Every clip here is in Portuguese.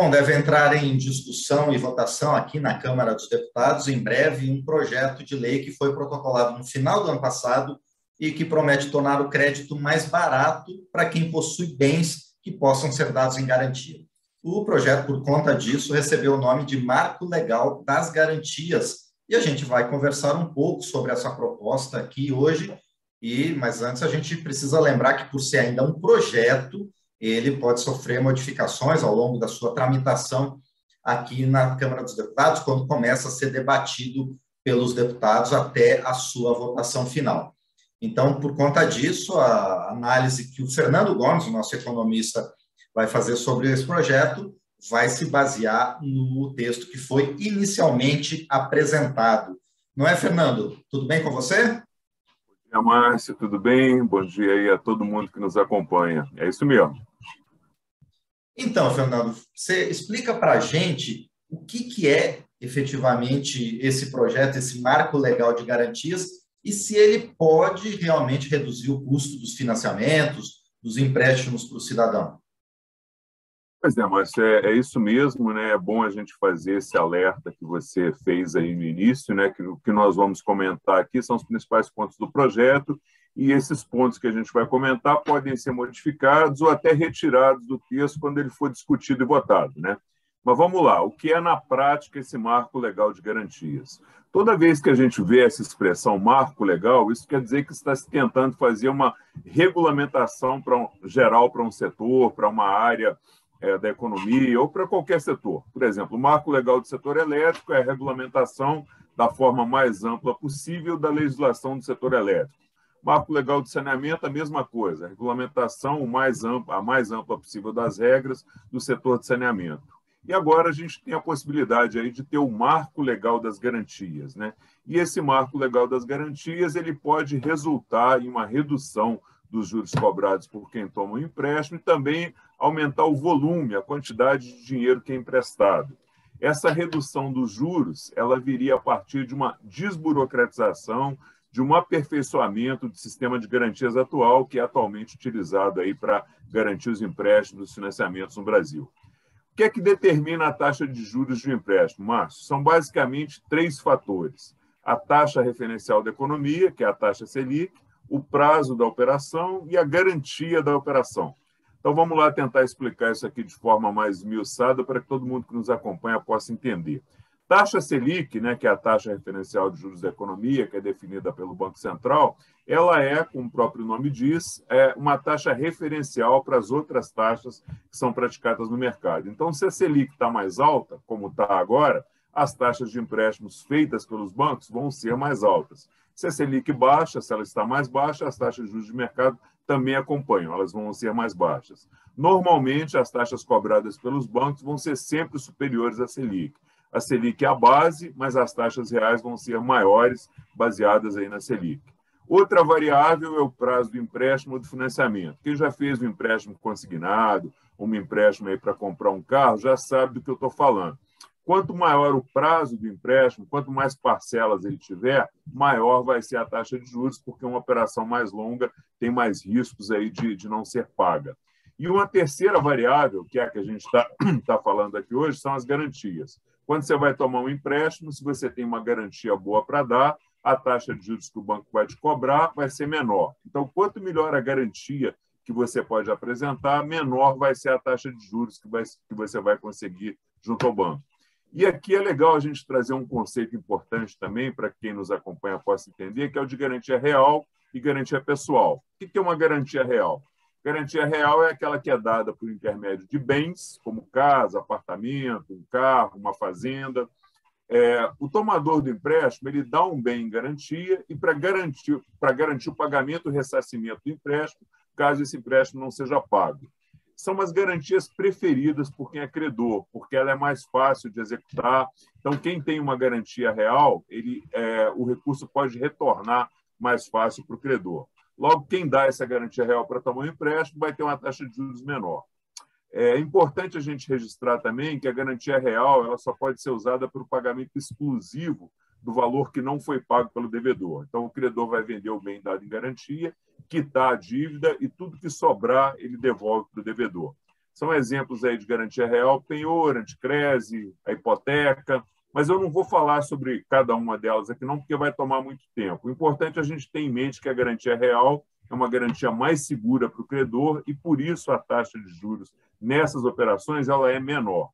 Bom, deve entrar em discussão e votação aqui na Câmara dos Deputados, em breve, um projeto de lei que foi protocolado no final do ano passado e que promete tornar o crédito mais barato para quem possui bens que possam ser dados em garantia. O projeto, por conta disso, recebeu o nome de Marco Legal das Garantias, e a gente vai conversar um pouco sobre essa proposta aqui hoje, mas antes a gente precisa lembrar que, por ser ainda um projeto, ele pode sofrer modificações ao longo da sua tramitação aqui na Câmara dos Deputados, quando começa a ser debatido pelos deputados até a sua votação final. Então, por conta disso, a análise que o Fernando Gomes, o nosso economista, vai fazer sobre esse projeto vai se basear no texto que foi inicialmente apresentado. Não é, Fernando? Tudo bem com você? Bom dia, Márcio, tudo bem? Bom dia aí a todo mundo que nos acompanha. É isso mesmo. Então, Fernando, você explica para a gente o que é efetivamente esse projeto, esse marco legal de garantias, e se ele pode realmente reduzir o custo dos financiamentos, dos empréstimos para o cidadão. Pois é, Márcio, é isso mesmo, né? É bom a gente fazer esse alerta que você fez aí no início, né? Que o que nós vamos comentar aqui são os principais pontos do projeto, e esses pontos que a gente vai comentar podem ser modificados ou até retirados do texto quando ele for discutido e votado, né? Mas vamos lá, o que é na prática esse marco legal de garantias? Toda vez que a gente vê essa expressão marco legal, isso quer dizer que está se tentando fazer uma regulamentação geral para um setor, para uma área da economia ou para qualquer setor. Por exemplo, o marco legal do setor elétrico é a regulamentação da forma mais ampla possível da legislação do setor elétrico. Marco legal de saneamento, a mesma coisa, a regulamentação a mais ampla possível das regras do setor de saneamento. E agora a gente tem a possibilidade aí de ter o marco legal das garantias, né? E esse marco legal das garantias, ele pode resultar em uma redução dos juros cobrados por quem toma um empréstimo e também aumentar o volume, a quantidade de dinheiro que é emprestado. Essa redução dos juros, ela viria a partir de uma desburocratização, de um aperfeiçoamento do sistema de garantias atual, que é atualmente utilizado aí para garantir os empréstimos e os financiamentos no Brasil. O que é que determina a taxa de juros de um empréstimo, Márcio? São basicamente 3 fatores. A taxa referencial da economia, que é a taxa Selic, o prazo da operação e a garantia da operação. Então, vamos lá tentar explicar isso aqui de forma mais esmiuçada para que todo mundo que nos acompanha possa entender. Taxa Selic, né, que é a taxa referencial de juros da economia, que é definida pelo Banco Central, ela é, como o próprio nome diz, uma taxa referencial para as outras taxas que são praticadas no mercado. Então, se a Selic está mais alta, como está agora, as taxas de empréstimos feitas pelos bancos vão ser mais altas. Se a Selic baixa, se ela está mais baixa, as taxas de juros de mercado também acompanham, elas vão ser mais baixas. Normalmente, as taxas cobradas pelos bancos vão ser sempre superiores à Selic. A Selic é a base, mas as taxas reais vão ser maiores, baseadas aí na Selic. Outra variável é o prazo do empréstimo ou do financiamento. Quem já fez um empréstimo consignado, um empréstimo aí para comprar um carro, já sabe do que eu estou falando. Quanto maior o prazo do empréstimo, quanto mais parcelas ele tiver, maior vai ser a taxa de juros, porque uma operação mais longa tem mais riscos aí de não ser paga. E uma terceira variável, que é a que a gente está falando aqui hoje, são as garantias. Quando você vai tomar um empréstimo, se você tem uma garantia boa para dar, a taxa de juros que o banco vai te cobrar vai ser menor. Então, quanto melhor a garantia que você pode apresentar, menor vai ser a taxa de juros que você vai conseguir junto ao banco. E aqui é legal a gente trazer um conceito importante também, para quem nos acompanha possa entender, que é o de garantia real e garantia pessoal. O que é uma garantia real? Garantia real é aquela que é dada por intermédio de bens, como casa, apartamento, um carro, uma fazenda. O tomador do empréstimo ele dá um bem em garantia e para garantir o pagamento e o ressarcimento do empréstimo, caso esse empréstimo não seja pago. São as garantias preferidas por quem é credor, porque ela é mais fácil de executar. Então, quem tem uma garantia real, o recurso pode retornar mais fácil para o credor. Logo, quem dá essa garantia real para tomar um empréstimo vai ter uma taxa de juros menor. É importante a gente registrar também que a garantia real ela só pode ser usada para o pagamento exclusivo do valor que não foi pago pelo devedor. Então, o credor vai vender o bem dado em garantia, quitar a dívida e tudo que sobrar ele devolve para o devedor. São exemplos aí de garantia real, penhor, anticrese, a hipoteca, mas eu não vou falar sobre cada uma delas aqui não, porque vai tomar muito tempo. O importante é a gente ter em mente que a garantia real é uma garantia mais segura para o credor e, por isso, a taxa de juros nessas operações ela é menor.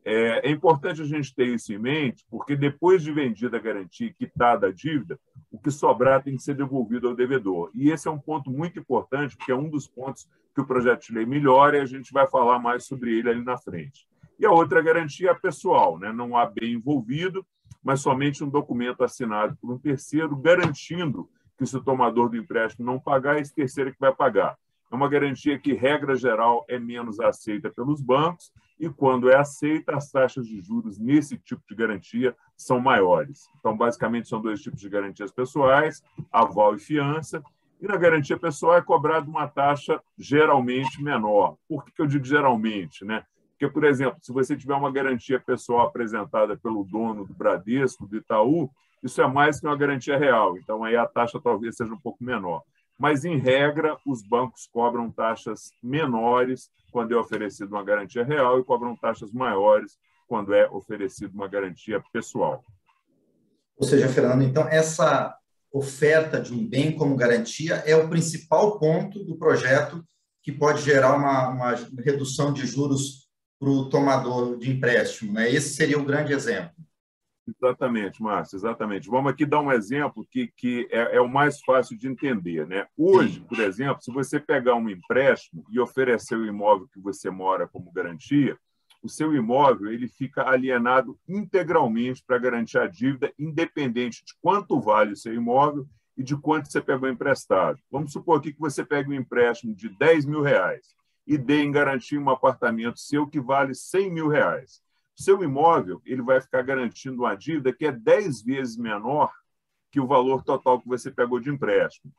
É importante a gente ter isso em mente, porque depois de vendida a garantia e quitada a dívida, o que sobrar tem que ser devolvido ao devedor. E esse é um ponto muito importante, porque é um dos pontos que o projeto de lei melhora e a gente vai falar mais sobre ele ali na frente. E a outra garantia é pessoal, né? Não há bem envolvido, mas somente um documento assinado por um terceiro, garantindo que se o tomador do empréstimo não pagar, esse terceiro é que vai pagar. É uma garantia que, regra geral, é menos aceita pelos bancos e, quando é aceita, as taxas de juros nesse tipo de garantia são maiores. Então, basicamente, são dois tipos de garantias pessoais, aval e fiança. E na garantia pessoal é cobrada uma taxa geralmente menor. Por que eu digo geralmente, né? Porque, por exemplo, se você tiver uma garantia pessoal apresentada pelo dono do Bradesco, do Itaú, isso é mais que uma garantia real. Então, aí a taxa talvez seja um pouco menor. Mas, em regra, os bancos cobram taxas menores quando é oferecida uma garantia real e cobram taxas maiores quando é oferecida uma garantia pessoal. Ou seja, Fernando, então, essa oferta de um bem como garantia é o principal ponto do projeto que pode gerar uma redução de juros para o tomador de empréstimo, né? Esse seria o grande exemplo. Exatamente, Márcio, exatamente. Vamos aqui dar um exemplo que é o mais fácil de entender, né? Hoje, por exemplo, se você pegar um empréstimo e oferecer o imóvel que você mora como garantia, o seu imóvel ele fica alienado integralmente para garantir a dívida, independente de quanto vale o seu imóvel e de quanto você pegou emprestado. Vamos supor aqui que você pega um empréstimo de R$10.000 e dê em garantia um apartamento seu que vale R$100.000. Seu imóvel ele vai ficar garantindo uma dívida que é 10 vezes menor que o valor total que você pegou de empréstimo.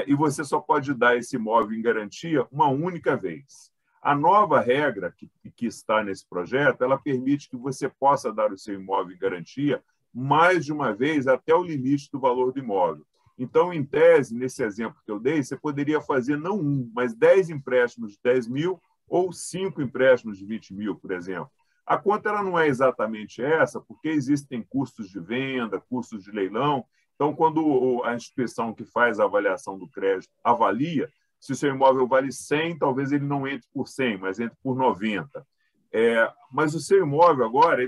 E você só pode dar esse imóvel em garantia uma única vez. A nova regra que está nesse projeto, ela permite que você possa dar o seu imóvel em garantia mais de uma vez até o limite do valor do imóvel. Então, em tese, nesse exemplo que eu dei, você poderia fazer não um, mas 10 empréstimos de 10 mil ou 5 empréstimos de 20 mil, por exemplo. A conta ela não é exatamente essa, porque existem custos de venda, custos de leilão. Então, quando a instituição que faz a avaliação do crédito avalia, se o seu imóvel vale 100, talvez ele não entre por 100, mas entre por 90. Mas o seu imóvel agora,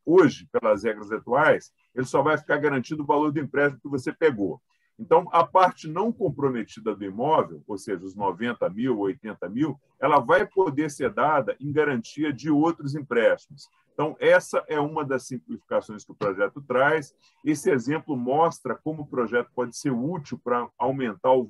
hoje, pelas regras atuais, ele só vai ficar garantido o valor do empréstimo que você pegou. Então, a parte não comprometida do imóvel, ou seja, os 90 mil, 80 mil, ela vai poder ser dada em garantia de outros empréstimos. Então, essa é uma das simplificações que o projeto traz. Esse exemplo mostra como o projeto pode ser útil para aumentar o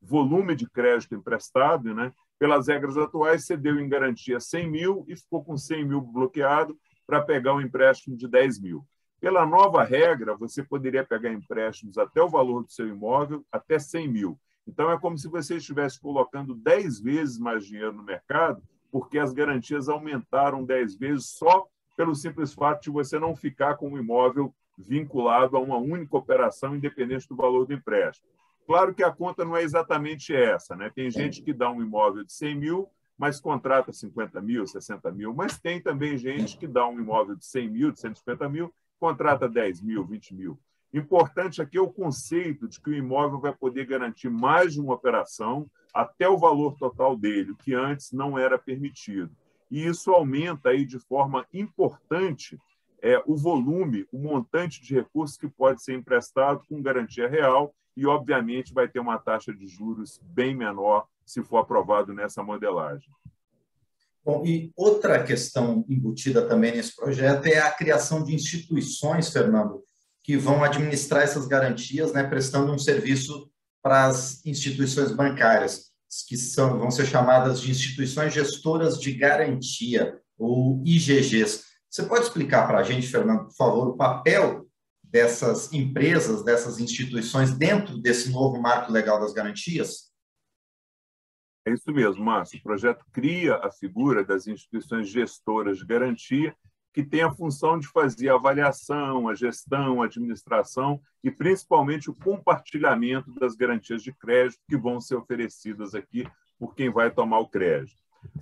volume de crédito emprestado, né? Pelas regras atuais, você deu em garantia 100 mil e ficou com 100 mil bloqueado para pegar um empréstimo de 10 mil. Pela nova regra, você poderia pegar empréstimos até o valor do seu imóvel, até 100 mil. Então, é como se você estivesse colocando 10 vezes mais dinheiro no mercado, porque as garantias aumentaram 10 vezes só pelo simples fato de você não ficar com o imóvel vinculado a uma única operação, independente do valor do empréstimo. Claro que a conta não é exatamente essa, né? Tem gente que dá um imóvel de 100 mil, mas contrata 50 mil, 60 mil, mas tem também gente que dá um imóvel de 100 mil, de 150 mil, contrata 10 mil, 20 mil. Importante aqui é o conceito de que o imóvel vai poder garantir mais de uma operação até o valor total dele, o que antes não era permitido. E isso aumenta aí de forma importante o volume, o montante de recursos que pode ser emprestado com garantia real e, obviamente, vai ter uma taxa de juros bem menor se for aprovado nessa modelagem. Bom, e outra questão embutida também nesse projeto é a criação de instituições, Fernando, que vão administrar essas garantias, né, prestando um serviço para as instituições bancárias, que vão ser chamadas de instituições gestoras de garantia, ou IGGs. Você pode explicar para a gente, Fernando, por favor, o papel dessas empresas, dessas instituições dentro desse novo marco legal das garantias? É isso mesmo, Márcio. O projeto cria a figura das instituições gestoras de garantia, que tem a função de fazer a avaliação, a gestão, a administração e, principalmente, o compartilhamento das garantias de crédito que vão ser oferecidas aqui por quem vai tomar o crédito.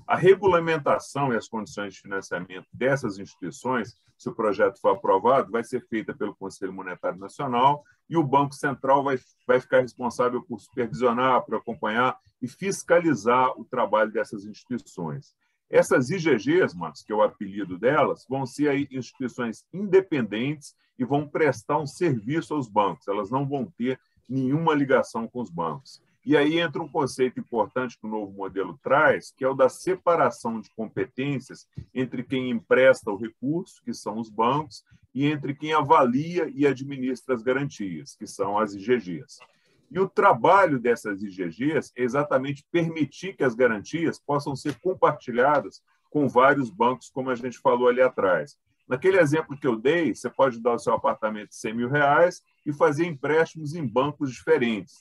A regulamentação e as condições de financiamento dessas instituições, se o projeto for aprovado, vai ser feita pelo Conselho Monetário Nacional e o Banco Central vai ficar responsável por supervisionar, por acompanhar e fiscalizar o trabalho dessas instituições. Essas IGGs, Márcio, que é o apelido delas, vão ser aí instituições independentes e vão prestar um serviço aos bancos. Elas não vão ter nenhuma ligação com os bancos. E aí entra um conceito importante que o novo modelo traz, que é o da separação de competências entre quem empresta o recurso, que são os bancos, e entre quem avalia e administra as garantias, que são as IGGs. E o trabalho dessas IGGs é exatamente permitir que as garantias possam ser compartilhadas com vários bancos, como a gente falou ali atrás. Naquele exemplo que eu dei, você pode dar o seu apartamento de R$100.000 e fazer empréstimos em bancos diferentes,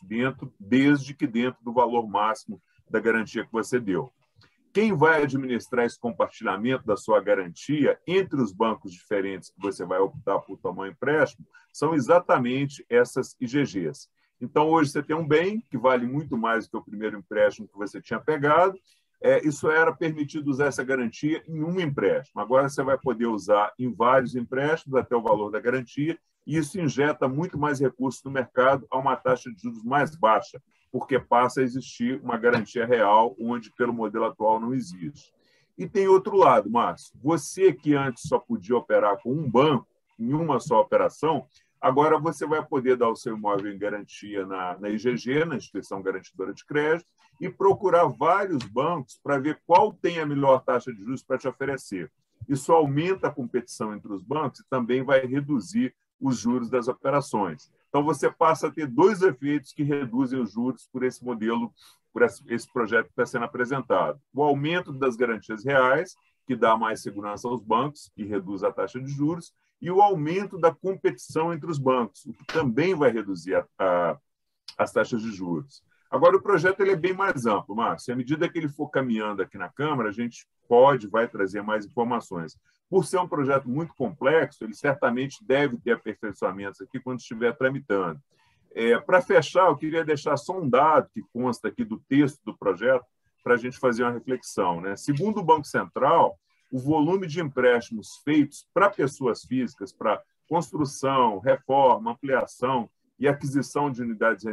desde que dentro do valor máximo da garantia que você deu. Quem vai administrar esse compartilhamento da sua garantia entre os bancos diferentes que você vai optar por tomar um empréstimo são exatamente essas IGGs. Então, hoje você tem um bem que vale muito mais do que o primeiro empréstimo que você tinha pegado. Isso era permitido usar essa garantia em um empréstimo. Agora você vai poder usar em vários empréstimos até o valor da garantia, e isso injeta muito mais recursos no mercado a uma taxa de juros mais baixa, porque passa a existir uma garantia real, onde pelo modelo atual não existe. E tem outro lado, Márcio. Você que antes só podia operar com um banco, em uma só operação, agora você vai poder dar o seu imóvel em garantia na IGG, na Instituição Garantidora de Crédito, e procurar vários bancos para ver qual tem a melhor taxa de juros para te oferecer. Isso aumenta a competição entre os bancos e também vai reduzir os juros das operações. Então, você passa a ter dois efeitos que reduzem os juros por esse modelo, por esse projeto que está sendo apresentado. O aumento das garantias reais, que dá mais segurança aos bancos e reduz a taxa de juros, e o aumento da competição entre os bancos, o que também vai reduzir as taxas de juros. Agora, o projeto ele é bem mais amplo, Márcio. À medida que ele for caminhando aqui na Câmara, a gente vai trazer mais informações. Por ser um projeto muito complexo, ele certamente deve ter aperfeiçoamentos aqui quando estiver tramitando. Para fechar, eu queria deixar só um dado que consta aqui do texto do projeto para a gente fazer uma reflexão, né? Segundo o Banco Central, o volume de empréstimos feitos para pessoas físicas, para construção, reforma, ampliação e aquisição de unidades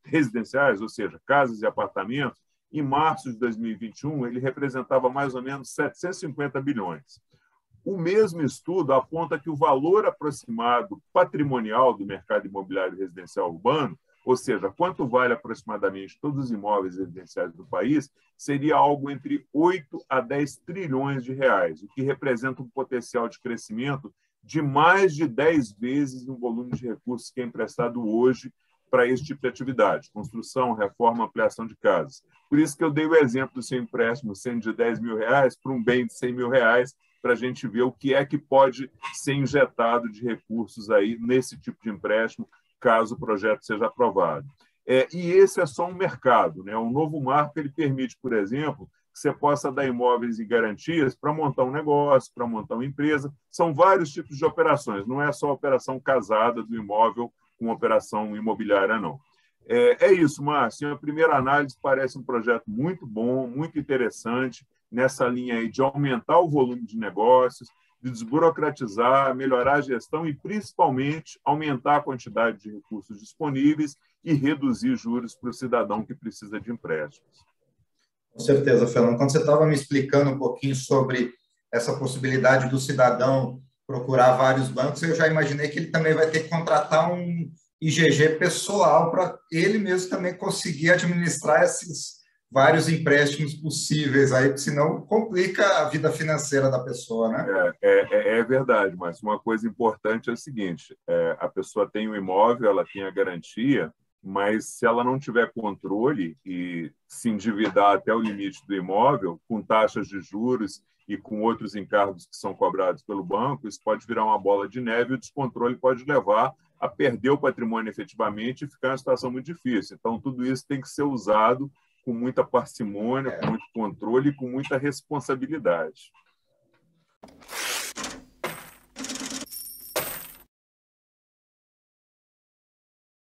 residenciais, ou seja, casas e apartamentos, em março de 2021, ele representava mais ou menos 750 bilhões. O mesmo estudo aponta que o valor aproximado patrimonial do mercado imobiliário residencial urbano, ou seja, quanto vale aproximadamente todos os imóveis residenciais do país, seria algo entre 8 a 10 trilhões de reais, o que representa um potencial de crescimento de mais de 10 vezes no volume de recursos que é emprestado hoje para esse tipo de atividade, construção, reforma, ampliação de casas. Por isso que eu dei o exemplo do seu empréstimo sendo de R$10.000 para um bem de R$100.000, para a gente ver o que é que pode ser injetado de recursos aí nesse tipo de empréstimo, caso o projeto seja aprovado. E esse é só um mercado, né? O novo marco ele permite, por exemplo, que você possa dar imóveis e garantias para montar um negócio, para montar uma empresa. São vários tipos de operações, não é só a operação casada do imóvel com operação imobiliária, não. É isso, Márcio. A primeira análise parece um projeto muito bom, muito interessante, nessa linha aí de aumentar o volume de negócios, de desburocratizar, melhorar a gestão e, principalmente, aumentar a quantidade de recursos disponíveis e reduzir juros para o cidadão que precisa de empréstimos. Com certeza, Fernando. Quando você estava me explicando um pouquinho sobre essa possibilidade do cidadão procurar vários bancos, eu já imaginei que ele também vai ter que contratar um IGG pessoal para ele mesmo também conseguir administrar esses vários empréstimos possíveis, aí, senão complica a vida financeira da pessoa, né? É verdade, mas uma coisa importante é o seguinte, a pessoa tem um imóvel, ela tem a garantia, mas se ela não tiver controle e se endividar até o limite do imóvel, com taxas de juros e com outros encargos que são cobrados pelo banco, isso pode virar uma bola de neve e o descontrole pode levar a perder o patrimônio efetivamente e ficar em uma situação muito difícil. Então, tudo isso tem que ser usado com muita parcimônia, com muito controle e com muita responsabilidade.